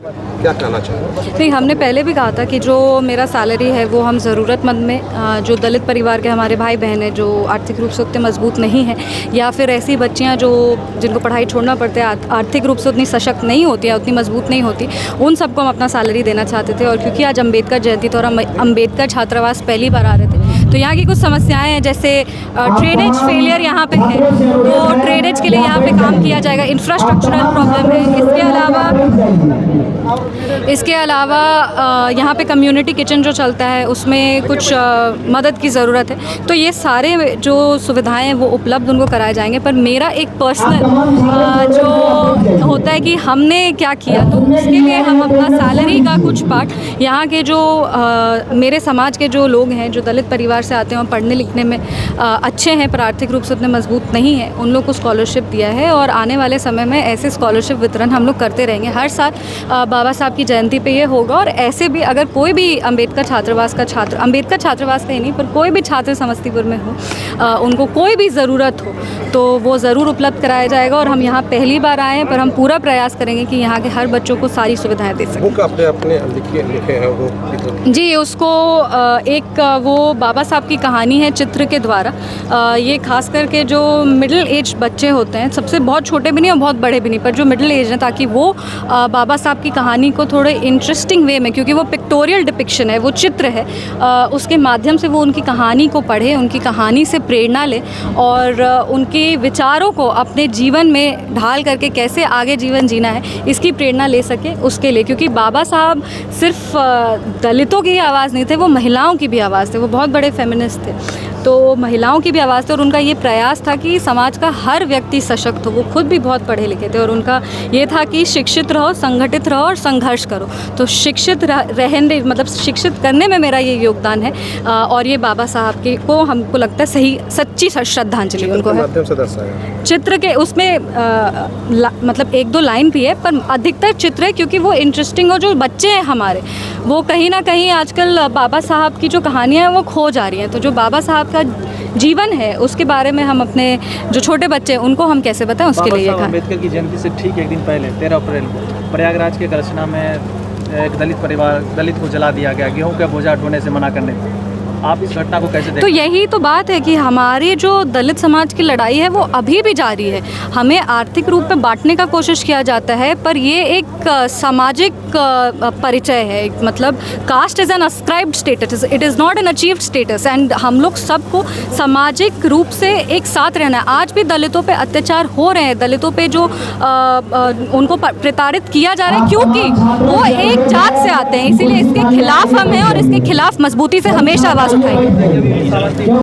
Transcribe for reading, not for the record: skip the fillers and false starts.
क्या कहना चाहेंगे? नहीं, हमने पहले भी कहा था कि जो मेरा सैलरी है वो हम ज़रूरतमंद में जो दलित परिवार के हमारे भाई बहन हैं जो आर्थिक रूप से उतने मजबूत नहीं हैं, या फिर ऐसी बच्चियां जो जिनको पढ़ाई छोड़ना पड़ता है, आर्थिक रूप से उतनी सशक्त नहीं होती है, उतनी मजबूत नहीं होती, उन सबको हम अपना सैलरी देना चाहते थे। और क्योंकि आज अम्बेडकर जयंती थी और हम अम्बेडकर छात्रावास पहली बार आ रहे थे, तो यहाँ की कुछ समस्याएं हैं, जैसे ड्रेनेज फेलियर यहाँ पे है, तो ड्रेनेज के लिए यहाँ पे काम किया जाएगा। इंफ्रास्ट्रक्चरल प्रॉब्लम है। इसके अलावा यहाँ पे कम्युनिटी किचन जो चलता है उसमें कुछ मदद की ज़रूरत है। तो ये सारे जो सुविधाएं हैं वो उपलब्ध उनको कराए जाएंगे। पर मेरा एक पर्सनल जो होता है कि हमने क्या किया, तो उसके लिए हम अपना सैलरी का कुछ पार्ट यहाँ के जो मेरे समाज के जो लोग हैं जो दलित परिवार से आते हैं और पढ़ने लिखने में अच्छे हैं पर आर्थिक रूप से उतने मजबूत नहीं हैं, उन लोग को स्कॉलरशिप दिया है। और आने वाले समय में ऐसे स्कॉलरशिप वितरण हम लोग करते रहेंगे। हर साल बाबा साहब की जयंती पे ये होगा। और ऐसे भी अगर कोई भी अम्बेडकर छात्रावास का छात्र, अम्बेडकर छात्रावास का ही नहीं पर कोई भी छात्र समस्तीपुर में हो, उनको कोई भी ज़रूरत हो तो वो ज़रूर उपलब्ध कराया जाएगा। और हम यहाँ पहली बार आए हैं पर हम पूरा प्रयास करेंगे कि यहाँ के हर बच्चों को सारी सुविधाएँ दे सकें। बुक अपने लिखे हैं वो जी, उसको एक वो बाबा साहब की कहानी है चित्र के द्वारा। ये खास करके जो मिडिल एज बच्चे होते हैं, सबसे बहुत छोटे भी नहीं और बहुत बड़े भी नहीं, पर जो मिडिल एज हैं, ताकि वो बाबा साहब की कहानी को थोड़े इंटरेस्टिंग वे में, क्योंकि वो पिक्टोरियल डिपिक्शन है, वो चित्र है, उसके माध्यम से वो उनकी कहानी को पढ़े, उनकी कहानी से प्रेरणा ले और उनके विचारों को अपने जीवन में ढाल करके कैसे आगे जीवन जीना है इसकी प्रेरणा ले सके, उसके लिए। क्योंकि बाबा साहब सिर्फ दलितों की ही आवाज़ नहीं थे, वो महिलाओं की भी आवाज़ थे। वो बहुत बड़े फेमिनिस्ट थे, तो महिलाओं की भी आवाज़ थी। और उनका ये प्रयास था कि समाज का हर व्यक्ति सशक्त हो। वो खुद भी बहुत पढ़े लिखे थे और उनका ये था कि शिक्षित रहो, संगठित रहो और संघर्ष करो। तो शिक्षित रहने मतलब शिक्षित करने में मेरा ये योगदान है। और ये बाबा साहब के को हमको लगता है सही सच्ची श्रद्धांजलि उनको है। चित्र के उसमें मतलब एक दो लाइन भी है पर अधिकतर चित्र है, क्योंकि वो इंटरेस्टिंग हो। जो बच्चे हैं हमारे, वो कहीं ना कहीं आजकल बाबा साहब की जो कहानियाँ हैं वो खो जा रही हैं। तो जो बाबा साहब का जीवन है उसके बारे में हम अपने जो छोटे बच्चे हैं उनको हम कैसे बताएं, उसके लिए बाबा साहब अम्बेडकर की जयंती से ठीक एक दिन पहले 13 अप्रैल को प्रयागराज के करसना में एक दलित को जला दिया गया, गेहूं का बोझा ढोने से मना करने पर। आप इस घटना को कैसे देखते हैं? तो यही तो बात है कि हमारी जो दलित समाज की लड़ाई है वो अभी भी जारी है। हमें आर्थिक रूप में बांटने का कोशिश किया जाता है, पर ये एक सामाजिक परिचय है। मतलब caste is an ascribed status, it is not an achieved status. And हम लोग सबको सामाजिक रूप से एक साथ रहना है। आज भी दलितों पे अत्याचार हो रहे हैं, दलितों पे जो उनको प्रताड़ित किया जा रहा है, क्योंकि वो एक जात से आते हैं। इसीलिए इसके खिलाफ हम हैं और इसके खिलाफ मजबूती से हमेशा आवाज़ उठाएंगे।